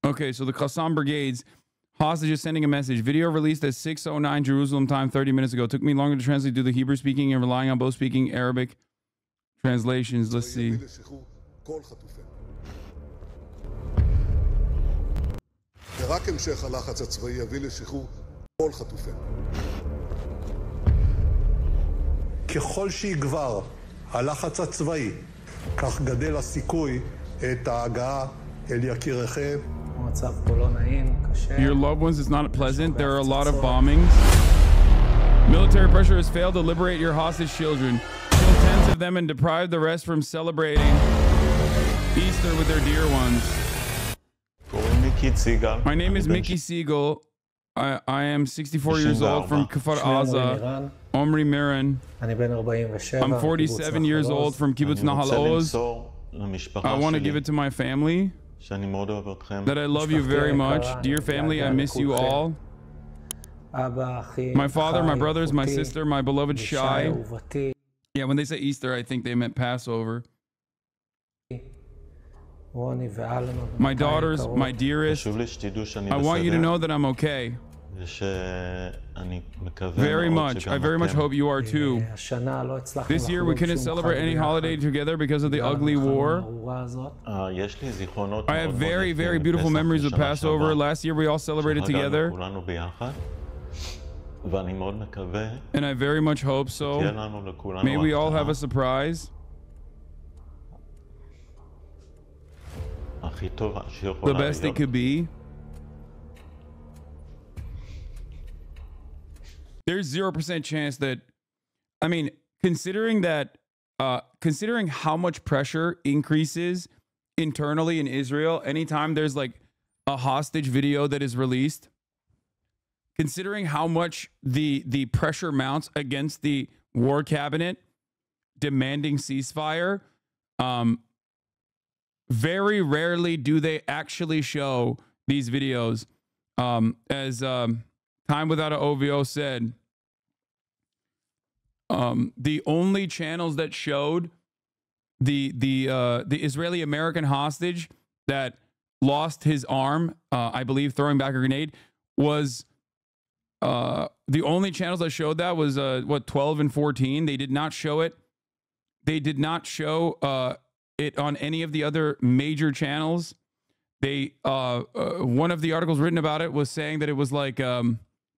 Okay, so the Qassam Brigades hostage is sending a message. Video released at 6:09 Jerusalem time 30 minutes ago. Took me longer to translate due to the Hebrew speaking and relying on both speaking Arabic translations. Let's see. ורק המשך הלחץ הצבאי יביא לשחרור כל חטופינו. ככל שיגבר הלחץ הצבאי, כך גדל הסיכוי את ההגעה אל יקיריכם. Your loved ones is not pleasant. There are a lot of bombings. Military pressure has failed to liberate your hostage children. Kill tens of them and deprive the rest from celebrating Easter with their dear ones. My name is Mickey Siegel. I am 64 years old from Kfar Aza, Omri Miran. I'm 47 years old from Kibbutz Nahal Oz. I want to give it to my family, that I love you very much. Dear family, I miss you all. My father, my brothers, my sister, my beloved Shai. Yeah, when they say Easter, I think they meant Passover. My daughters, my dearest, I want you to know that I'm okay. Very much. I very much hope you are too. This year we couldn't celebrate any holiday together because of the ugly war. I have very, very beautiful memories of Passover. Last year we all celebrated together. And I very much hope so. May we all have a surprise. The best it could be. There's 0% chance that, I mean, considering how much pressure increases internally in Israel anytime there's like a hostage video that is released, considering how much the pressure mounts against the war cabinet demanding ceasefire, very rarely do they actually show these videos. As Time Without an OVO said, the only channels that showed the Israeli American hostage that lost his arm, I believe throwing back a grenade, was the only channels that showed that was what, 12 and 14. They did not show it. They did not show it on any of the other major channels. They one of the articles written about it was saying that it was like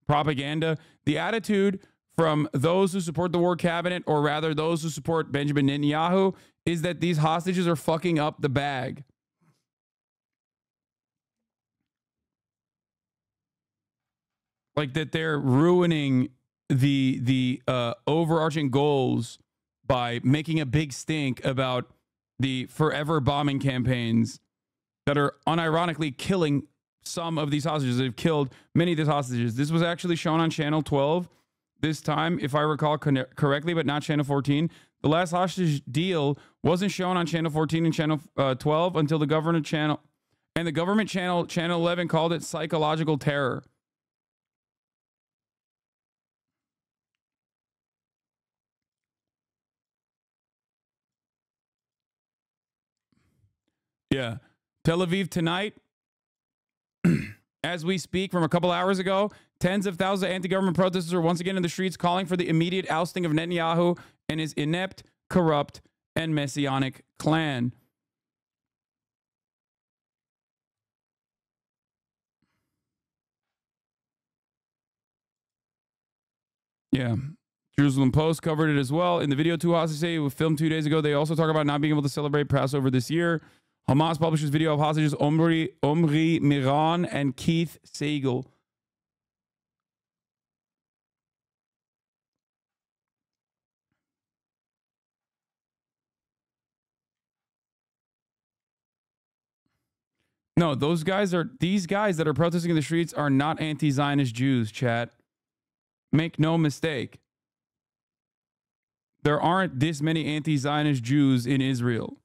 propaganda. The attitude from those who support the war cabinet, or rather those who support Benjamin Netanyahu, is that these hostages are fucking up the bag. Like that they're ruining the overarching goals by making a big stink about the forever bombing campaigns that are unironically killing some of these hostages. They've killed many of these hostages. This was actually shown on channel 12 this time, if I recall correctly, but not channel 14. The last hostage deal wasn't shown on channel 14 and channel 12 until the government channel, and the government channel, channel 11, called it psychological terror. Yeah. Tel Aviv tonight, as we speak, from a couple hours ago, tens of thousands of anti-government protesters are once again in the streets calling for the immediate ousting of Netanyahu and his inept, corrupt, and messianic clan. Yeah. Jerusalem Post covered it as well. In the video, two hostages say it was filmed 2 days ago. They also talk about not being able to celebrate Passover this year. Hamas publishes video of hostages Omri Miran and Keith Siegel. No, these guys that are protesting in the streets are not anti-Zionist Jews, chat. Make no mistake. There aren't this many anti-Zionist Jews in Israel.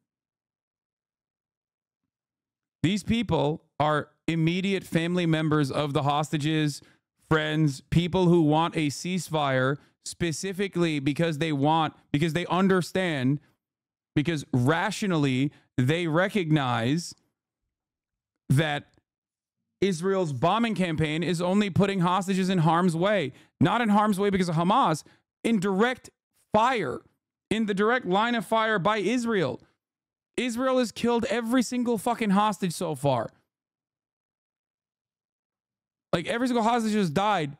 These people are immediate family members of the hostages, friends, people who want a ceasefire specifically because they understand, because rationally they recognize that Israel's bombing campaign is only putting hostages in harm's way. Not in harm's way because of Hamas, in direct fire, in the direct line of fire by Israel. Israel has killed every single fucking hostage so far. Like every single hostage has died,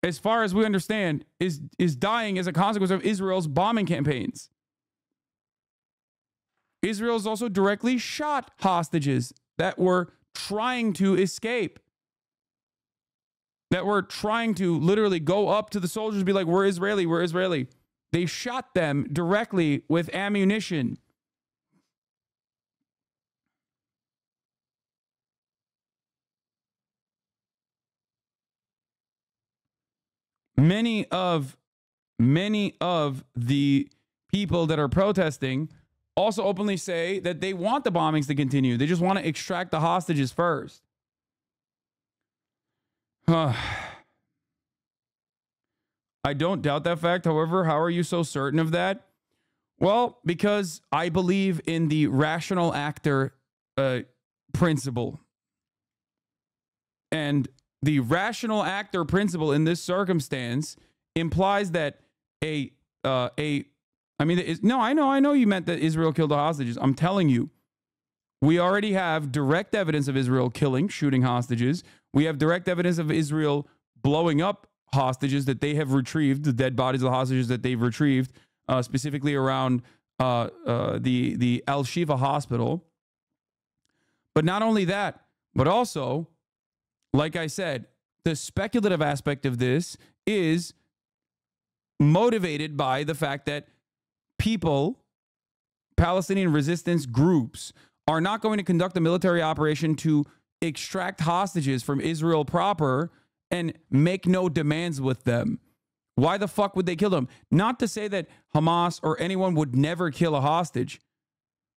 as far as we understand, is dying as a consequence of Israel's bombing campaigns. Israel's also directly shot hostages that were trying to escape, that were trying to literally go up to the soldiers and be like, we're Israeli, we're Israeli. They shot them directly with ammunition. Many of the people that are protesting also openly say that they want the bombings to continue. They just want to extract the hostages first. I don't doubt that fact. However, how are you so certain of that? Well, because I believe in the rational actor principle. And the rational actor principle in this circumstance implies that I know you meant that Israel killed the hostages. I'm telling you, we already have direct evidence of Israel shooting hostages. We have direct evidence of Israel blowing up hostages that they have retrieved, the dead bodies of the hostages that they've retrieved, specifically around the Al Shifa hospital. But not only that, but also, like I said, the speculative aspect of this is motivated by the fact that people, Palestinian resistance groups, are not going to conduct a military operation to extract hostages from Israel proper and make no demands with them. Why the fuck would they kill them? Not to say that Hamas or anyone would never kill a hostage,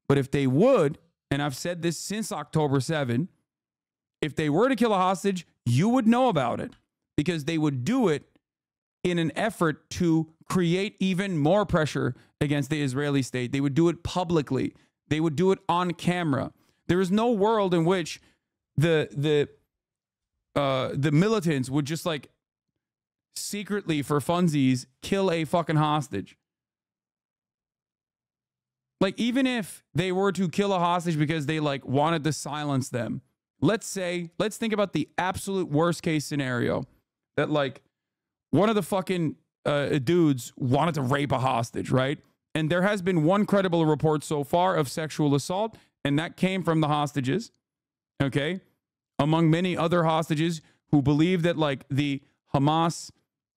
but if they would, and I've said this since October 7, if they were to kill a hostage, you would know about it because they would do it in an effort to create even more pressure against the Israeli state. They would do it publicly. They would do it on camera. There is no world in which the militants would just like secretly for funsies kill a fucking hostage. Like even if they were to kill a hostage because they like wanted to silence them, let's think about the absolute worst case scenario that like one of the fucking dudes wanted to rape a hostage, right? And there has been one credible report so far of sexual assault, and that came from the hostages, okay? Among many other hostages who believe that like the Hamas,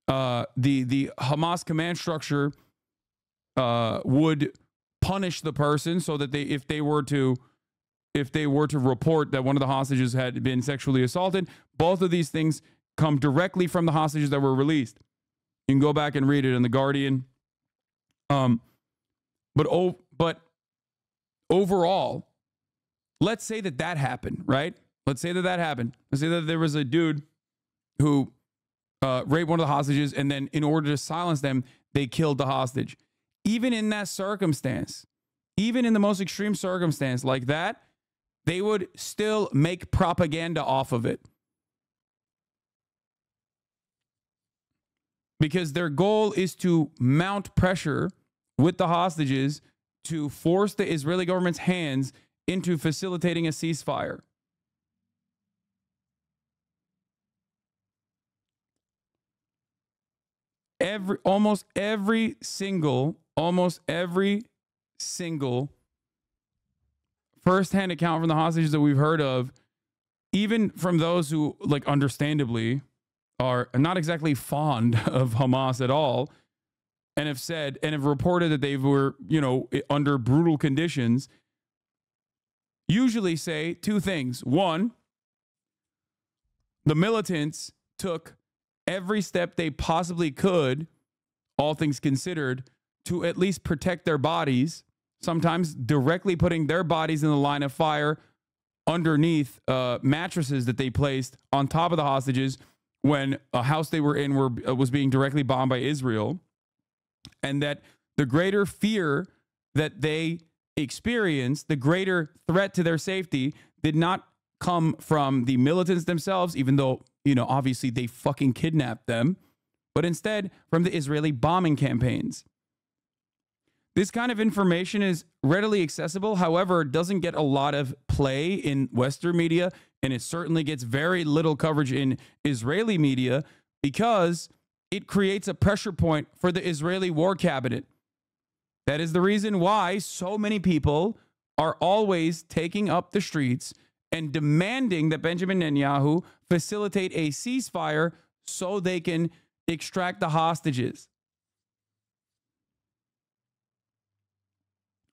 the Hamas command structure would punish the person so that if they were to report that one of the hostages had been sexually assaulted. Both of these things come directly from the hostages that were released. You can go back and read it in The Guardian. But overall, let's say that happened, right? Let's say that happened. Let's say that there was a dude who raped one of the hostages, and then in order to silence them, they killed the hostage. Even in that circumstance, even in the most extreme circumstance like that, they would still make propaganda off of it. Because their goal is to mount pressure with the hostages to force the Israeli government's hands into facilitating a ceasefire. Almost every single firsthand account from the hostages that we've heard of, even from those who, like, understandably are not exactly fond of Hamas at all, and have reported that they were, under brutal conditions, usually say two things. One, the militants took every step they possibly could, all things considered, to at least protect their bodies, sometimes directly putting their bodies in the line of fire underneath mattresses that they placed on top of the hostages when a house they were in was being directly bombed by Israel. And that the greater fear that they experienced, the greater threat to their safety, did not come from the militants themselves, even though, obviously they fucking kidnapped them, but instead from the Israeli bombing campaigns. This kind of information is readily accessible. However, it doesn't get a lot of play in Western media, and it certainly gets very little coverage in Israeli media because it creates a pressure point for the Israeli war cabinet. That is the reason why so many people are always taking up the streets and demanding that Benjamin Netanyahu facilitate a ceasefire so they can extract the hostages.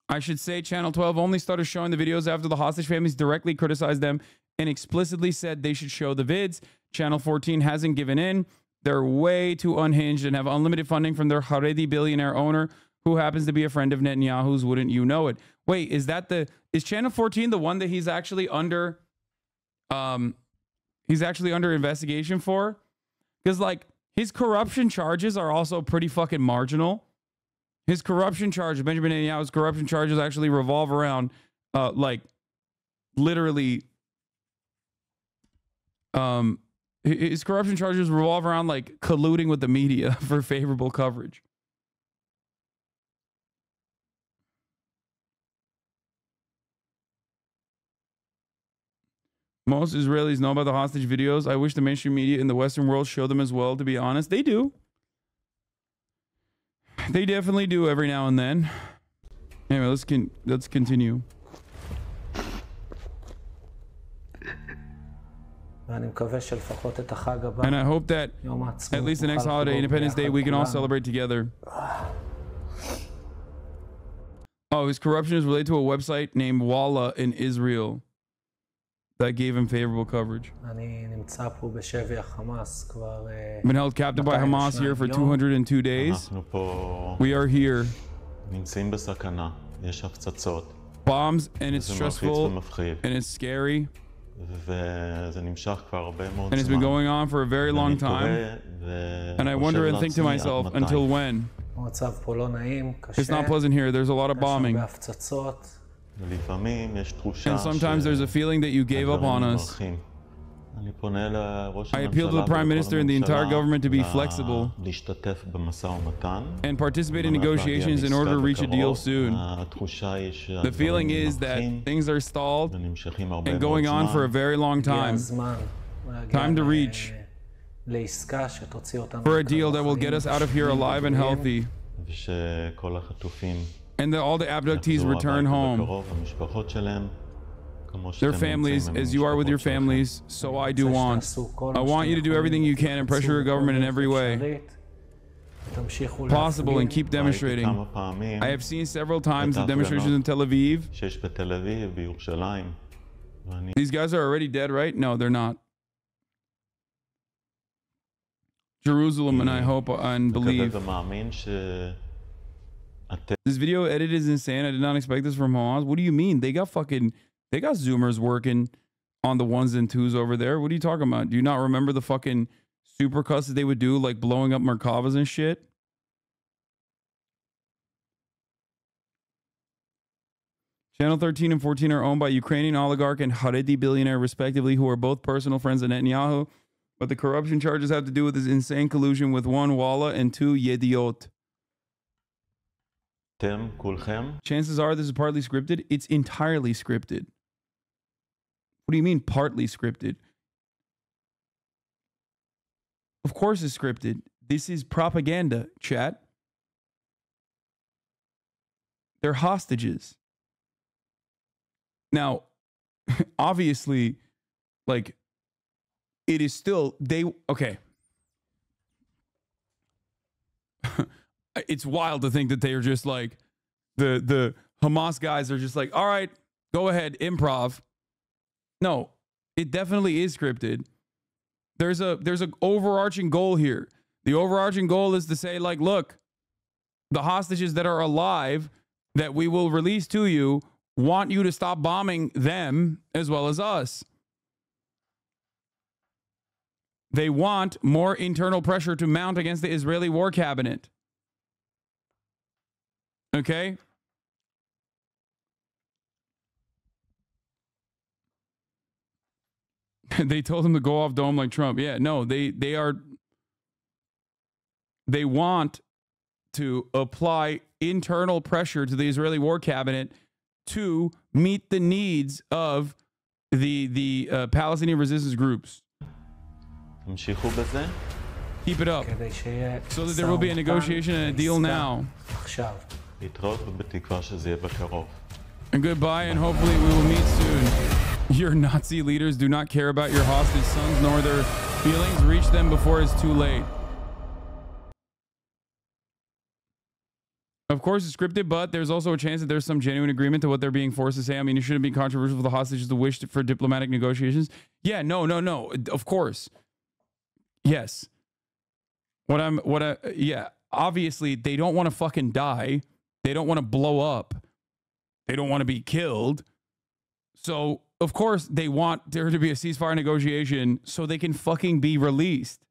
I should say Channel 12 only started showing the videos after the hostage families directly criticized them and explicitly said they should show the vids. Channel 14 hasn't given in. They're way too unhinged and have unlimited funding from their Haredi billionaire owner, who happens to be a friend of Netanyahu's. Wouldn't you know it? Wait, is Channel 14 the one that he's actually under investigation for? Because like his corruption charges are also pretty fucking marginal. His corruption charges, Benjamin Netanyahu's corruption charges, actually revolve around, his corruption charges revolve around like colluding with the media for favorable coverage. Most Israelis know about the hostage videos. I wish the mainstream media in the Western world show them as well, to be honest. They do. They definitely do every now and then. Anyway, let's continue. And I hope that at least the next holiday, Independence Day, we can all celebrate together. Oh, his corruption is related to a website named Walla in Israel that gave him favorable coverage. Been held captive by Hamas here for 202 days. We are here. Bombs, and it's stressful, and it's scary. And it's been going on for a very long time. And I wonder and think to myself, until when? It's not pleasant here. There's a lot of bombing. And sometimes there's a feeling that you gave up on us. I appeal to the Prime Minister and the entire government to be flexible and participate in negotiations in order to reach a deal soon. The feeling is that things are stalled and going on for a very long time. Time to reach for a deal that will get us out of here alive and healthy. And that all the abductees return home. Their families, as you are with your families, so I do want. I want you to do everything you can and pressure your government in every way possible and keep demonstrating. I have seen several times the demonstrations in Tel Aviv. These guys are already dead, right? No, they're not. Jerusalem, and I hope and believe. This video edit is insane. I did not expect this from Hamas. What do you mean? They got Zoomers working on the ones and twos over there. What are you talking about? Do you not remember the fucking supercuts that they would do, like blowing up Merkavas and shit? Channel 13 and 14 are owned by Ukrainian oligarch and Haredi billionaire, respectively, who are both personal friends of Netanyahu. But the corruption charges have to do with his insane collusion with one, Walla, and two, Yediot. Chances are this is partly scripted. It's entirely scripted. What do you mean partly scripted? Of course it's scripted. This is propaganda, chat. They're hostages. Now, obviously, like, it is still, okay. It's wild to think that they are just like, the Hamas guys are just like, all right, go ahead, improv. No, it definitely is scripted. There's an overarching goal here. The overarching goal is to say, like, look, the hostages that are alive that we will release to you want you to stop bombing them as well as us. They want more internal pressure to mount against the Israeli war cabinet. Okay? They told him to go off dome like Trump. Yeah, no, they want to apply internal pressure to the Israeli war cabinet to meet the needs of the Palestinian resistance groups. Keep it up so that there will be a negotiation and a deal now. And goodbye, and hopefully we will meet soon. Your Nazi leaders do not care about your hostage sons nor their feelings. Reach them before it's too late. Of course, it's scripted, but there's also a chance that there's some genuine agreement to what they're being forced to say. I mean, it shouldn't be controversial for the hostages to wish for diplomatic negotiations. Yeah, no. Of course. Yes. Yeah. Obviously, they don't want to fucking die. They don't want to blow up. They don't want to be killed. So, of course, they want there to be a ceasefire negotiation so they can fucking be released.